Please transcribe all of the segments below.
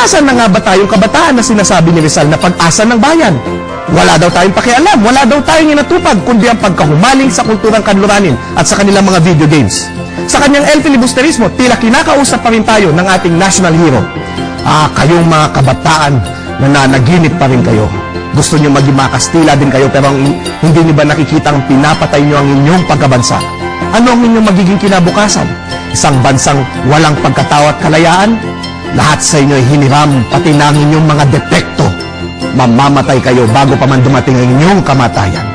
Nasaan na nga ba tayong kabataan na sinasabi ni Rizal na pag-asa ng bayan? Wala daw tayong pakialam, wala daw tayong inatupag, kundi ang pagkahumaling sa kulturang kanluranin at sa kanilang mga video games. Sa kanyang El Filibusterismo, tila kinakausap pa rin tayo ng ating national hero. Kayong mga kabataan, nananaginip pa rin kayo. Gusto nyo maging mga Kastila din kayo, pero hindi nyo ba nakikita ang pinapatay nyo ang inyong pagkabansa? Ano ang inyong magiging kinabukasan? Isang bansang walang pagkatao at kalayaan? Lahat sa inyo ay hiniram, pati na ang inyong mga depekto. Mamamatay kayo bago pa man dumating ang inyong kamatayan.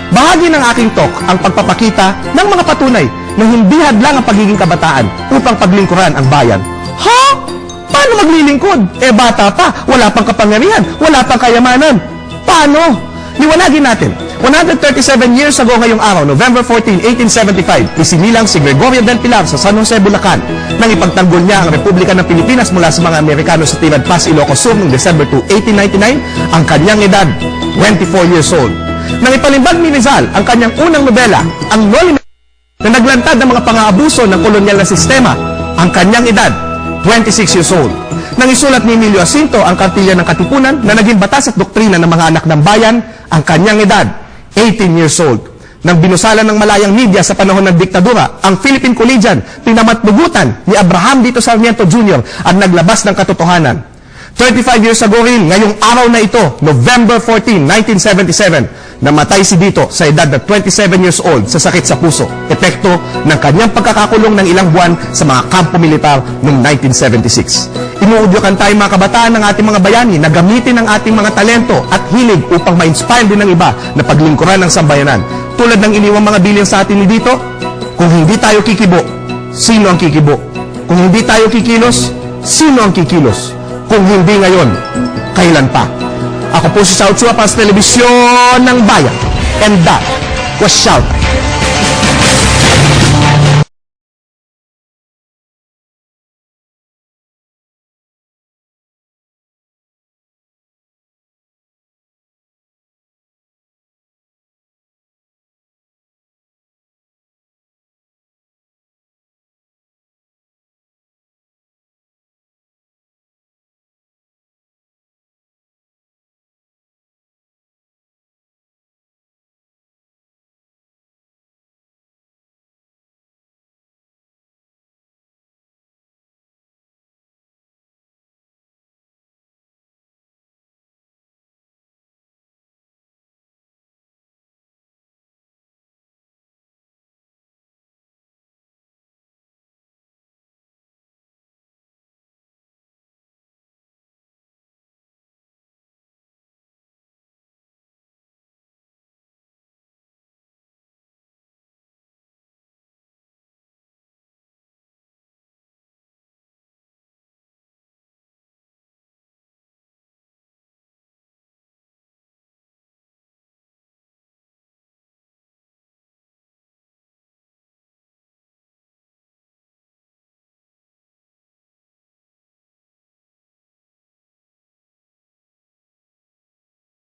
Bahagi ng aking talk ang pagpapakita ng mga patunay na hindi hadlang ang pagiging kabataan upang paglingkuran ang bayan. Ha? Paano maglilingkod? Bata pa, wala pang kapangyarihan, wala pang kayamanan. Paano? Liwanagin natin. 137 years ago ngayong araw, November 14, 1875, isinilang si Gregorio del Pilar sa San Jose, Bulacan nang ipagtanggol niya ang Republika ng Pilipinas mula sa mga Amerikano sa Tirad Pass, Ilocos Sur noong December 2, 1899, ang kanyang edad, 24 years old. Nang ipalimbag ni Rizal ang kanyang unang nobela, ang Noli Me, na naglantad ng mga pang-aabuso ng kolonyal na sistema, ang kanyang edad, 26 years old. Nang isulat ni Emilio Jacinto ang Kartilya ng Katipunan na naging batas at doktrina ng mga anak ng bayan, ang kanyang edad, 18 years old. Nang binusalan ng malayang media sa panahon ng diktadura, ang Philippine Collegian, pinamatnugutan ni Abraham Dito Sarmiento Jr. at naglabas ng katotohanan. 35 years ago rin, ngayong araw na ito, November 14, 1977, namatay si Dito sa edad na 27 years old sa sakit sa puso, epekto ng kanyang pagkakakulong ng ilang buwan sa mga kampo militar noong 1976. Inuudyokan tayo mga kabataan ng ating mga bayani na gamitin ang ating mga talento at hilig upang ma-inspire din ng iba na paglingkuran ng sambayanan. Tulad ng iniwang mga bilin sa atin ni Dito, kung hindi tayo kikibo, sino ang kikibo? Kung hindi tayo kikilos, sino ang kikilos? Kung hindi ngayon, kailan pa? Ako po si Sao Chua para sa Telebisyon ng Bayan. And that was Shout